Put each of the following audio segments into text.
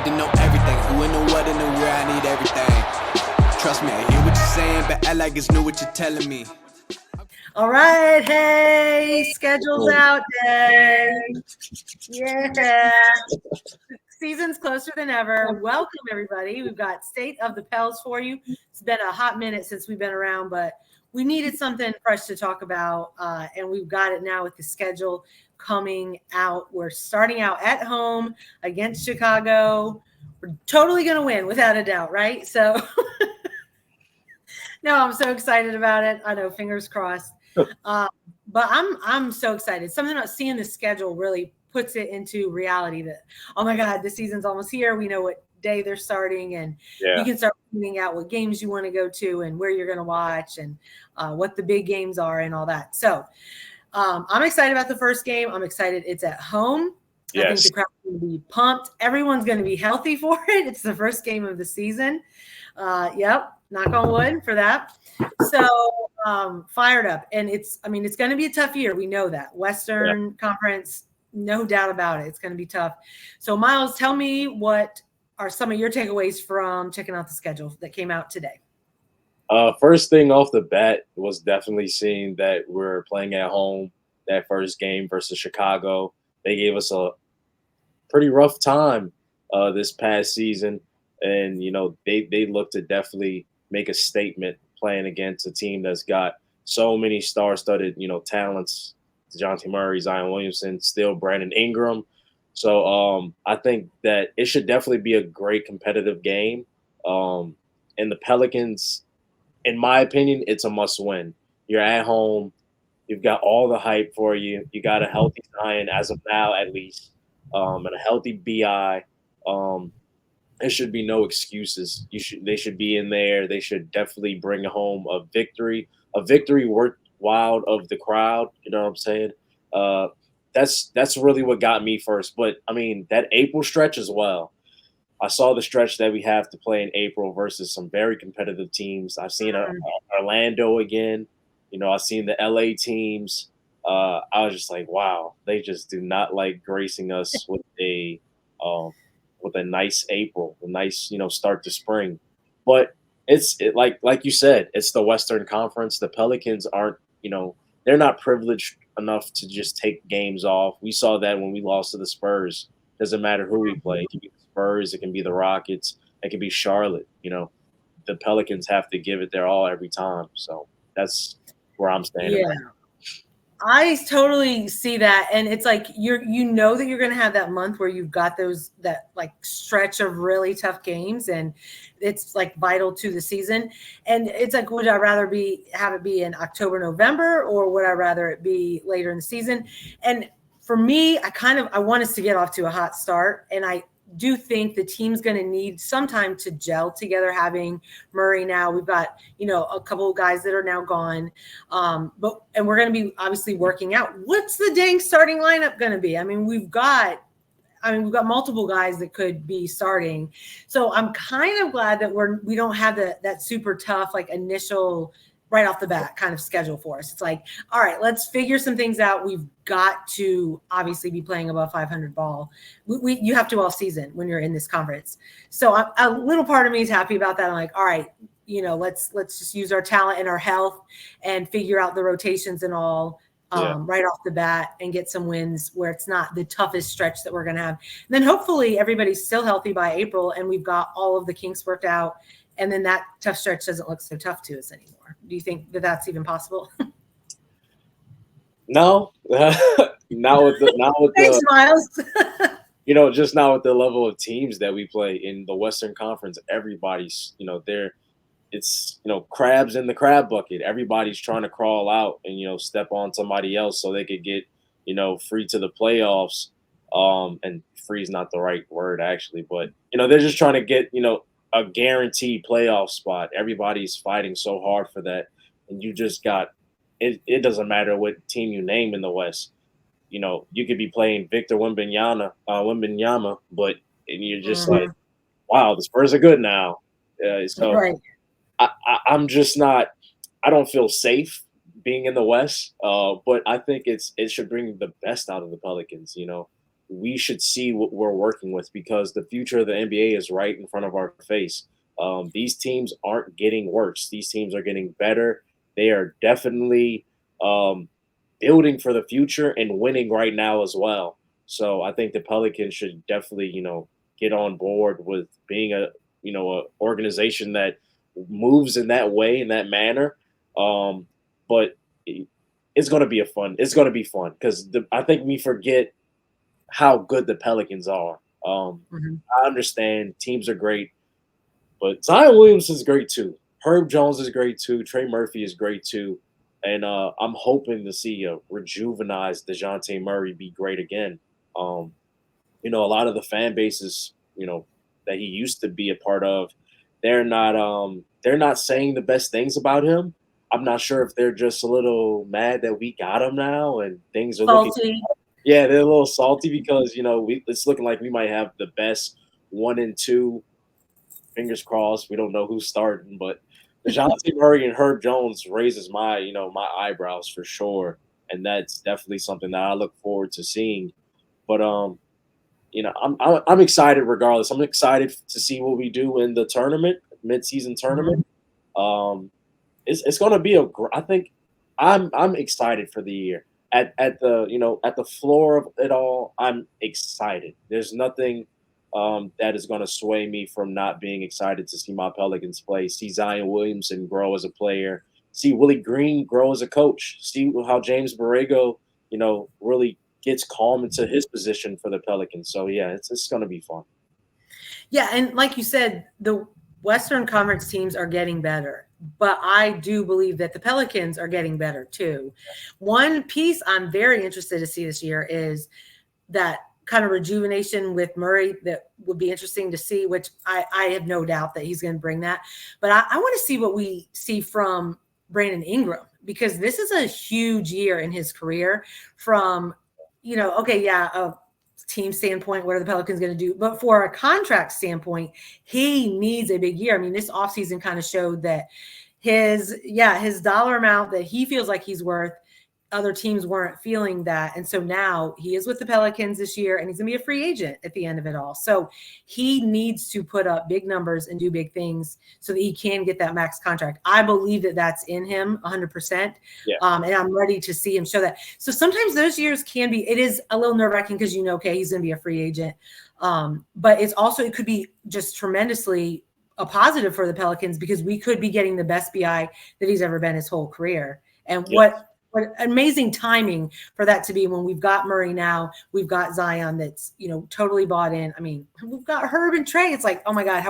need to know everything. Who and the what and the where, I need everything. Trust me, I hear what you're saying, but act like it's new what you're telling me. All right, hey, schedule's out day. Yeah. Season's closer than ever. Welcome, everybody. We've got State of the Pels for you. It's been a hot minute since we've been around, but we needed something fresh to talk about, and we've got it now with the schedule coming out. We're starting out at home against Chicago. We're totally going to win, without a doubt, right? So, no, I'm so excited about it. I know, fingers crossed. But I'm so excited. Something about seeing the schedule really puts it into reality that, oh my God, the season's almost here. We know what day they're starting, and you can start figuring out what games you want to go to and where you're going to watch and what the big games are and all that. So I'm excited about the first game. I'm excited it's at home. Yes. I think the crowd's going to be pumped. Everyone's going to be healthy for it. It's the first game of the season. Yep. Knock on wood for that. So fired up. And it's going to be a tough year. We know that. Western Conference, no doubt about it. It's going to be tough. So Myles, tell me what are some of your takeaways from checking out the schedule that came out today? First thing off the bat was definitely seeing that we're playing at home. That first game versus Chicago, they gave us a pretty rough time this past season. And, they look to definitely make a statement playing against a team that's got so many star-studded, talents. DeJounte Murray, Zion Williamson, still Brandon Ingram. So I think that it should definitely be a great competitive game. And the Pelicans, in my opinion, it's a must-win. You're at home. You've got all the hype for you. You got a healthy Zion as of now, at least, and a healthy BI. There should be no excuses. They should be in there. They should definitely bring home a victory worth wild of the crowd. You know what I'm saying? That's really what got me first. But that April stretch as well. I saw the stretch that we have to play in April versus some very competitive teams. I've seen Orlando again. I've seen the LA teams. I was just like, wow, they just do not like gracing us with a nice April, a nice, start to spring. But it's like you said, it's the Western Conference. The Pelicans aren't, they're not privileged enough to just take games off. We saw that when we lost to the Spurs. Doesn't matter who we play. It can be the Spurs, it can be the Rockets, it can be Charlotte. The Pelicans have to give it their all every time. So that's where I'm standing. Yeah. I totally see that. And it's like that you're going to have that month where you've got that stretch of really tough games, and it's like vital to the season. And it's like, would I rather have it be in October, November, or would I rather it be later in the season? And for me, I want us to get off to a hot start. And I do think the team's going to need some time to gel together. Having Murray now, we've got a couple of guys that are now gone, and we're going to be obviously working out what's the dang starting lineup going to be. We've got multiple guys that could be starting, so I'm kind of glad that we don't have that super tough1initial right off the bat kind of schedule for us. It's like, all right, let's figure some things out. We've got to obviously be playing above 500 ball. You have to all season when you're in this conference. So a little part of me is happy about that. I'm like, all right, let's just use our talent and our health and figure out the rotations and all right off the bat and get some wins where it's not the toughest stretch that we're going to have. And then hopefully everybody's still healthy by April and we've got all of the kinks worked out. And then that tough stretch doesn't look so tough to us anymore. Do you think that that's even possible? No, not with Thanks, Myles. Just not with the level of teams that we play in the Western Conference. Everybody's, it's crabs in the crab bucket. Everybody's trying to crawl out and step on somebody else so they could get free to the playoffs. And free is not the right word actually, but they're just trying to get a guaranteed playoff spot. Everybody's fighting so hard for that. And you just got it. It doesn't matter what team you name in the West. You could be playing Victor Wembanyama, but you're just like, wow, the Spurs are good now. So right. I'm just not – I don't feel safe being in the West, but I think it should bring the best out of the Pelicans, we should see what we're working with because the future of the NBA is right in front of our face. These teams aren't getting worse. These teams are getting better. They are definitely building for the future and winning right now as well. So I think the Pelicans should definitely, get on board with being a organization that moves in that way, in that manner. But it's going to be it's going to be fun because I think we forget how good the Pelicans are. Mhm. I understand teams are great, but Zion Williamson is great too. Herb Jones is great too. Trey Murphy is great too. And I'm hoping to see a rejuvenized DeJounte Murray be great again. Um, a lot of the fan bases, that he used to be a part of, they're not saying the best things about him. I'm not sure if they're just a little mad that we got him now and things are looking. Salty. Yeah, they're a little salty because it's looking like we might have the best 1 and 2. Fingers crossed. We don't know who's starting, but DeJounte Murray and Herb Jones raises my eyebrows for sure, and that's definitely something that I look forward to seeing. But I'm excited regardless. I'm excited to see what we do in the tournament, mid-season tournament. Um, it's going to be I think I'm excited for the year. At the floor of it all, I'm excited. There's nothing that is going to sway me from not being excited to see my Pelicans play, see Zion Williamson grow as a player, see Willie Green grow as a coach, see how James Borrego, really gets calm into his position for the Pelicans. So yeah, it's going to be fun. Yeah, and like you said, the Western Conference teams are getting better, but I do believe that the Pelicans are getting better too. One piece I'm very interested to see this year is that kind of rejuvenation with Murray that would be interesting to see, which I have no doubt that he's going to bring that. But I want to see what we see from Brandon Ingram, because this is a huge year in his career from, a team standpoint, what are the Pelicans going to do? But for a contract standpoint, he needs a big year. I mean, this offseason kind of showed that his dollar amount that he feels like he's worth, other teams weren't feeling that. And so now he is with the Pelicans this year, and he's going to be a free agent at the end of it all. So he needs to put up big numbers and do big things so that he can get that max contract. I believe that that's in him 100%. Yeah. And I'm ready to see him show that. So sometimes those years it is a little nerve-wracking because okay, he's going to be a free agent. But it could be just tremendously a positive for the Pelicans because we could be getting the best BI that he's ever been his whole career. And what amazing timing for that to be when we've got Murray now, we've got Zion that's, totally bought in. I mean, we've got Herb and Trey. It's like, oh my God,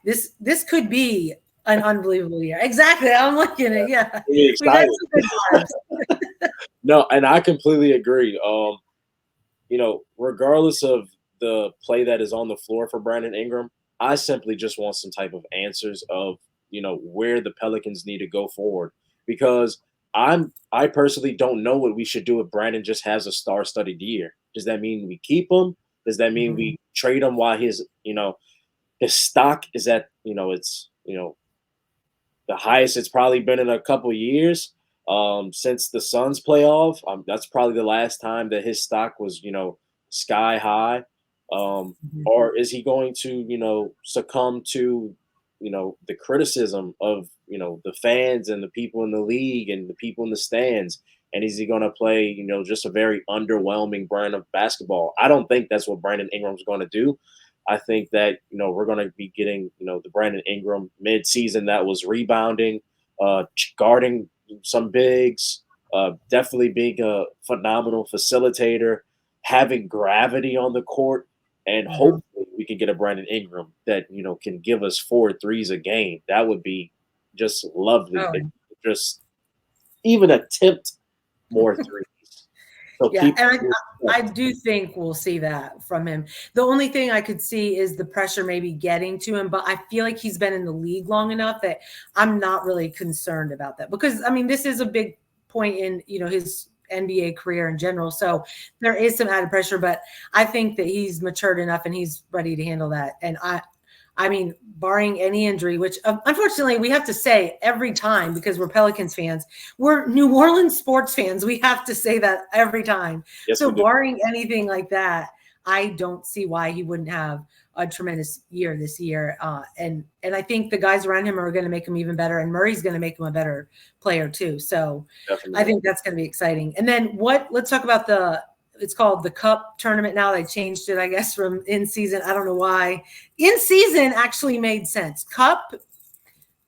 this could be an unbelievable year. Exactly. I'm looking at, yeah. Really excited. No, and I completely agree. Regardless of the play that is on the floor for Brandon Ingram, I simply just want some type of answers of, where the Pelicans need to go forward because I personally don't know what we should do if Brandon just has a star-studded year. Does that mean we keep him? Does that mean we trade him while his stock is at, it's, the highest it's probably been in a couple of years since the Suns playoff? That's probably the last time that his stock was, sky high. Or is he going to, succumb to, the criticism of, the fans and the people in the league and the people in the stands? And is he going to play, just a very underwhelming brand of basketball? I don't think that's what Brandon Ingram's going to do. I think that, we're going to be getting, the Brandon Ingram mid-season that was rebounding, guarding some bigs, definitely being a phenomenal facilitator, having gravity on the court, and hopefully we can get a Brandon Ingram that, can give us 4 threes a game. That would be just lovely. Oh. Just even attempt more threes. So yeah, and I do think we'll see that from him. The only thing I could see is the pressure maybe getting to him, but I feel like he's been in the league long enough that I'm not really concerned about that because, I mean, this is a big point in, his NBA career in general. So there is some added pressure, but I think that he's matured enough and he's ready to handle that. And I mean, barring any injury, which unfortunately we have to say every time because we're Pelicans fans, we're New Orleans sports fans. We have to say that every time. Yes, so barring anything like that, I don't see why he wouldn't have a tremendous year this year. And I think the guys around him are going to make him even better, and Murray's going to make him a better player too. So Definitely. I think that's going to be exciting. And then let's talk about it's called the Cup tournament now. They changed it, I guess, from in season. I don't know why. In season actually made sense. Cup,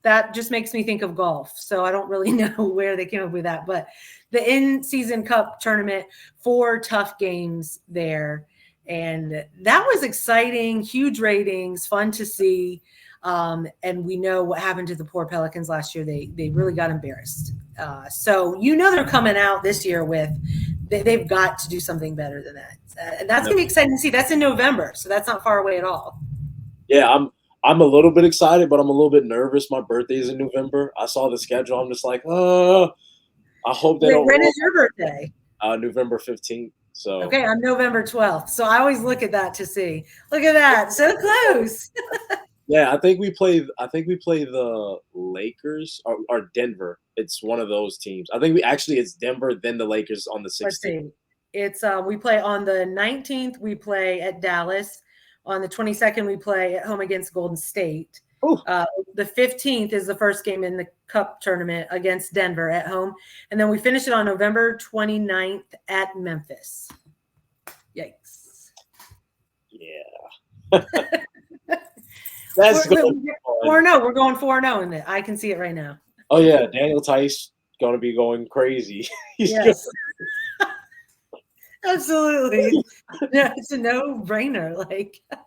that just makes me think of golf. So I don't really know where they came up with that. But the in-season Cup tournament, 4 tough games there. And that was exciting, huge ratings, fun to see. And we know what happened to the poor Pelicans last year. They really got embarrassed. So they're coming out this year with they've got to do something better than that. And that's going to be exciting to see. That's in November, so that's not far away at all. Yeah, I'm a little bit excited, but I'm a little bit nervous. My birthday is in November. I saw the schedule. I'm just like, I hope they don't. When is your birthday? November 15th. So okay, I'm November 12th. So I always look at that to see. Look at that, so close. Yeah, I think we play the Lakers or Denver. It's one of those teams. I think it's Denver, then the Lakers on the 16th. Let's see. It's we play on the 19th. We play at Dallas. On the 22nd, we play at home against Golden State. The 15th is the first game in the Cup tournament against Denver at home. And then we finish it on November 29th at Memphis. Yikes. Yeah. That's going 4-0. We're going 4-0 in it. I can see it right now. Oh, yeah. Daniel Tice going to be going crazy. Yes. Absolutely. Yeah, it's a no-brainer.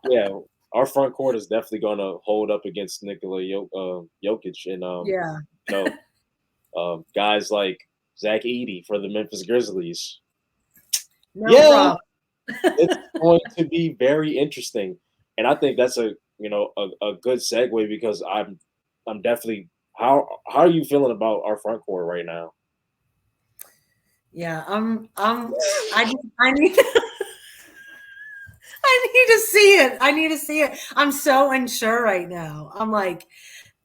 Yeah, our front court is definitely going to hold up against Nikola Jokic and guys like Zach Edey for the Memphis Grizzlies. No problem. It's going to be very interesting, and I think that's a good segue because I'm definitely how are you feeling about our front court right now? Yeah, I need I need to see it. I need to see it. I'm so unsure right now. I'm like,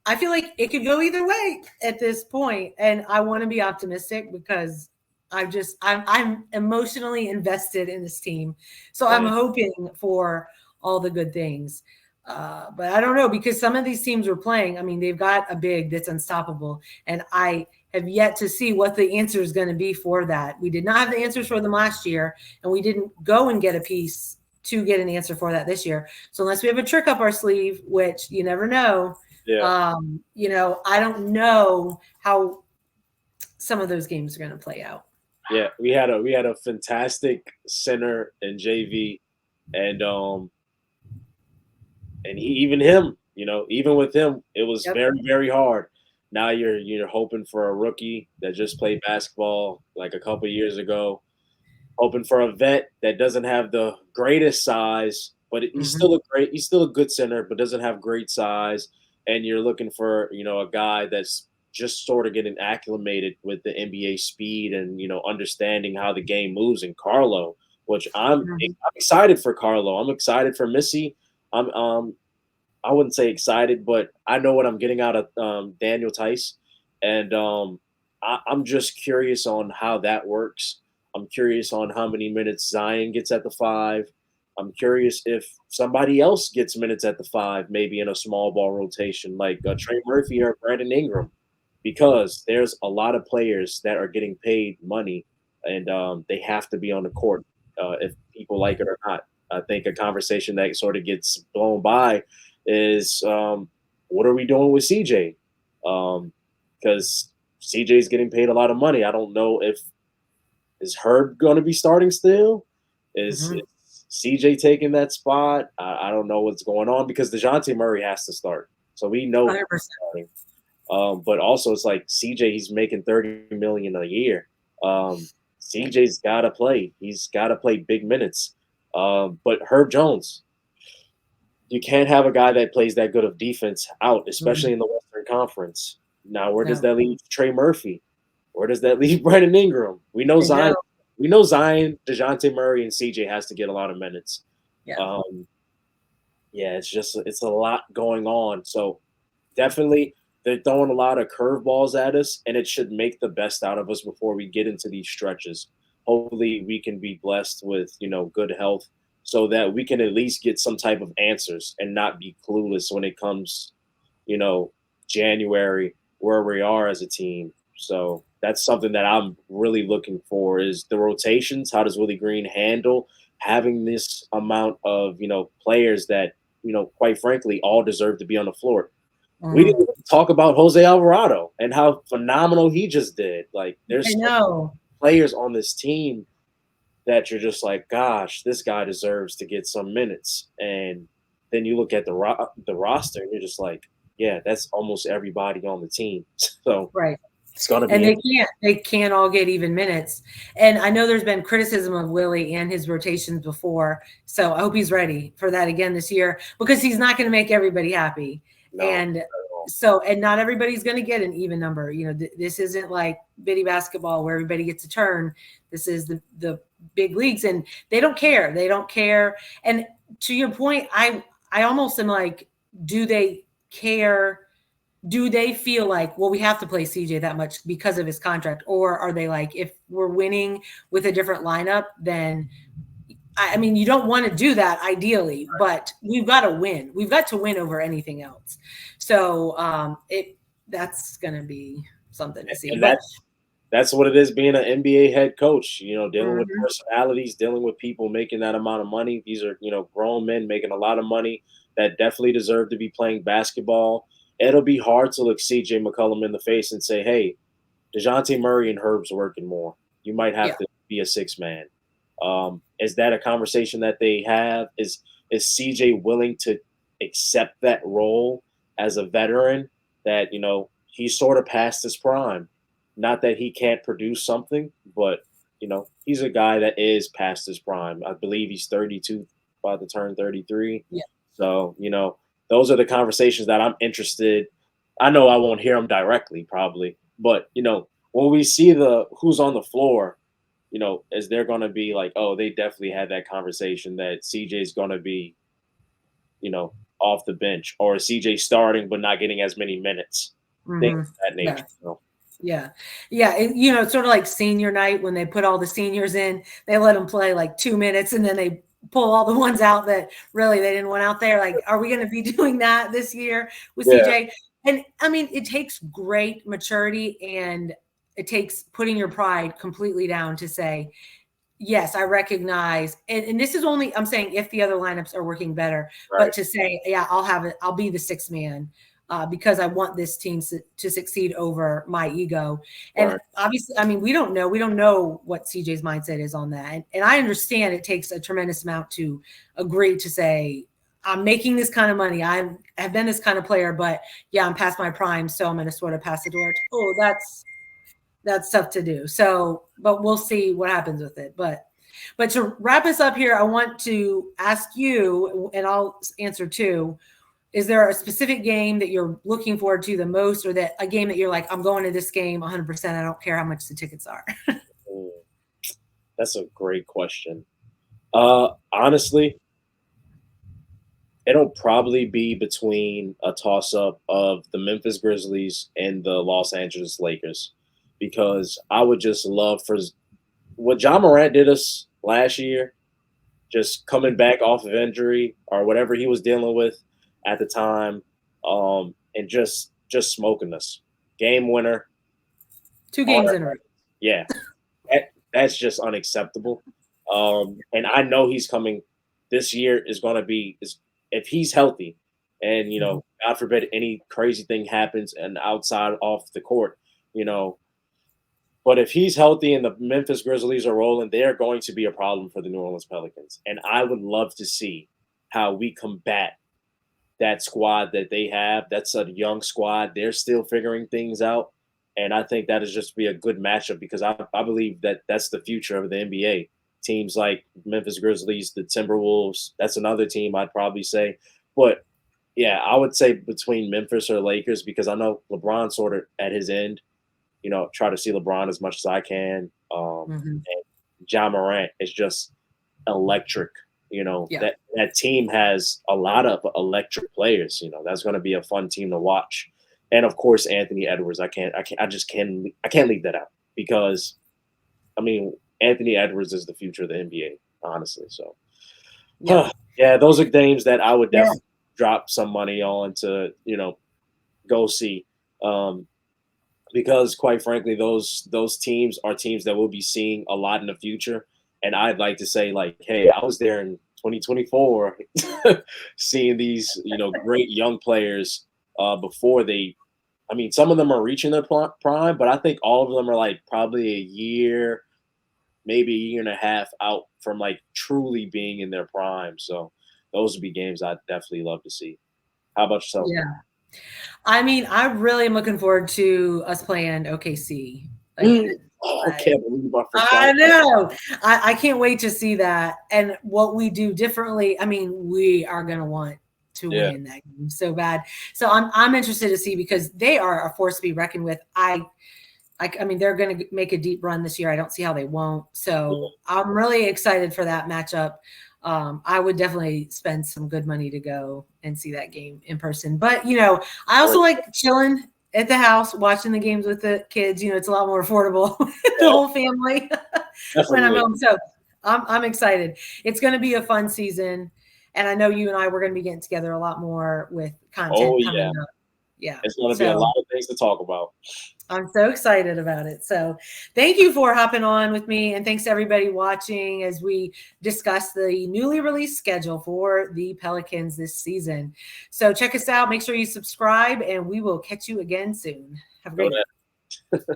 I feel like it could go either way at this point, and I want to be optimistic because I'm emotionally invested in this team. So I'm hoping for all the good things. But I don't know, because some of these teams we're playing, I mean, they've got a big that's unstoppable, and I have yet to see what the answer is going to be for that. We did not have the answers for them last year, and we didn't go and get a piece to get an answer for that this year. So unless we have a trick up our sleeve, which you never know, I don't know how some of those games are going to play out. Yeah, we had a fantastic center in JV, and even with him, it was very, very hard. Now you're hoping for a rookie that just played basketball like a couple years ago, hoping for a vet that doesn't have the greatest size, but he's still a good center, but doesn't have great size. And you're looking for a guy that's just sort of getting acclimated with the NBA speed and understanding how the game moves. And Karlo, which I'm excited for Karlo. I'm excited for Missi. I wouldn't say excited, but I know what I'm getting out of Daniel Tice, and I'm just curious on how that works. I'm curious on how many minutes Zion gets at the 5. I'm curious if somebody else gets minutes at the 5, maybe in a small ball rotation like Trey Murphy or Brandon Ingram, because there's a lot of players that are getting paid money, and they have to be on the court if people like it or not. I think a conversation that sort of gets blown by is what are we doing with CJ? Because CJ is getting paid a lot of money. I don't know if is Herb going to be starting still? Is CJ taking that spot? I don't know what's going on because DeJounte Murray has to start. So we know he's starting. But also it's like CJ, he's making $30 million a year. CJ's got to play. He's got to play big minutes. But Herb Jones, you can't have a guy that plays that good of defense out, especially in the Western Conference. Now, where does that leave Trey Murphy? Where does that leave Brandon Ingram? We know Zion. We know Zion, DeJounte Murray, and CJ has to get a lot of minutes. Yeah. It's a lot going on. So definitely they're throwing a lot of curveballs at us, and it should make the best out of us before we get into these stretches. Hopefully we can be blessed with, good health so that we can at least get some type of answers and not be clueless when it comes, January, where we are as a team. So that's something that I'm really looking for is the rotations. How does Willie Green handle having this amount of, players that, quite frankly, all deserve to be on the floor? We Mhm. didn't even talk about Jose Alvarado and how phenomenal he just did. Like, I there's know. players on this team that you're just like, gosh, this guy deserves to get some minutes. And then you look at the roster, and you're just like, yeah, that's almost everybody on the team. So Right. it's gonna And be they can't all get even minutes. And I know there's been criticism of Willie and his rotations before. So I hope he's ready for that again this year because he's not going to make everybody happy. no. And so, and not everybody's going to get an even number. This isn't like bitty basketball where everybody gets a turn. This is the big leagues, and they don't care. They don't care. And to your point, I almost am like, do they care? Do they feel like, well, we have to play CJ that much because of his contract? Or are they like, if we're winning with a different lineup, then I mean, you don't want to do that ideally, but we've got to win. We've got to win over anything else. So that's going to be something to see. And But that's what it is being an NBA head coach, dealing with Mhm. personalities, dealing with people making that amount of money. These are, grown men making a lot of money that definitely deserve to be playing basketball. It'll be hard to look CJ McCollum in the face and say, hey, DeJounte Murray and Herb's working more. You might have Yeah. to be a six man. Is that a conversation that they have? Is CJ willing to accept that role as a veteran that, he's sort of past his prime? Not that he can't produce something, but he's a guy that is past his prime. I believe he's 32, about to turn 33. Yeah. So, those are the conversations that I'm interested. I know I won't hear them directly, probably, but when we see the who's on the floor, is there going to be like, oh, they definitely had that conversation that CJ's going to be, off the bench, or CJ starting but not getting as many minutes, things Mhm. of that Yeah. nature. So, Yeah. Yeah. It's sort of like senior night when they put all the seniors in, they let them play like 2 minutes and then they pull all the ones out that really they didn't want out there. Like, are we going to be doing that this year with yeah, CJ? And I mean, it takes great maturity and it takes putting your pride completely down to say, yes, I recognize. And this is only, I'm saying if the other lineups are working better, but right, to say, yeah, I'll have it. I'll be the sixth man. Because I want this team to succeed over my ego. And right, obviously, I mean, we don't know what CJ's mindset is on that. And I understand it takes a tremendous amount to agree to say, I'm making this kind of money. Have been this kind of player, but yeah, I'm past my prime. So I'm going to sort of pass the torch. Oh, that's tough to do. So, but we'll see what happens with it. But to wrap us up here, I want to ask you, and I'll answer too, is there a specific game that you're looking forward to the most, or that a game that you're like, I'm going to this game 100%. I don't care how much the tickets are. Mm, that's a great question. Honestly, it'll probably be between a toss up of the Memphis Grizzlies and the Los Angeles Lakers, because I would just love for what John Morant did us last year, just coming back off of injury or whatever he was dealing with at the time, and just smoking us. Game winner. 2 games in a row. Yeah, that's just unacceptable. And I know he's coming. This year is going to be if he's healthy, and God forbid any crazy thing happens and outside off the court, you know. But if he's healthy and the Memphis Grizzlies are rolling, they are going to be a problem for the New Orleans Pelicans. And I would love to see how we combat that squad that they have. That's a young squad. They're still figuring things out. And I think that is just be a good matchup because I believe that that's the future of the NBA. Teams like Memphis Grizzlies, the Timberwolves, that's another team I'd probably say. But yeah, I would say between Memphis or Lakers because I know LeBron's sort of at his end. Try to see LeBron as much as I can. Mhm. And John Morant is just electric. Yeah. That team has a lot of electric players. That's going to be a fun team to watch. And of course, Anthony Edwards. I can't leave that out because, I mean, Anthony Edwards is the future of the NBA, honestly. So Yeah. Yeah, those are games that I would Yeah. definitely drop some money on to, go see. Because quite frankly, those teams are teams that we'll be seeing a lot in the future. And I'd like to say, like, hey, I was there in 2024 seeing these, great young players before they I mean, some of them are reaching their prime, but I think all of them are like probably a year, maybe a year and a half out from like truly being in their prime. So those would be games I'd definitely love to see. How about yourself? Yeah. I mean, I really am looking forward to us playing OKC Mm. again. Oh, I Like, can't believe I I forgot. know. I can't wait to see that and what we do differently. I mean, we are going to want to Yeah. win that game so bad. So I'm interested to see because they are a force to be reckoned with. I mean, they're going to make a deep run this year. I don't see how they won't. So I'm really excited for that matchup. I would definitely spend some good money to go and see that game in person. But, I also like chilling at the house, watching the games with the kids. It's a lot more affordable, the whole family when I'm Definitely. home. So I'm excited. It's going to be a fun season. And I know you and I, we're going to be getting together a lot more with Oh, content coming yeah. up. Yeah. It's going to be a So lot of things to talk about. I'm so excited about it. So thank you for hopping on with me. And thanks to everybody watching as we discuss the newly released schedule for the Pelicans this season. So check us out. Make sure you subscribe and we will catch you again soon. Have a great day.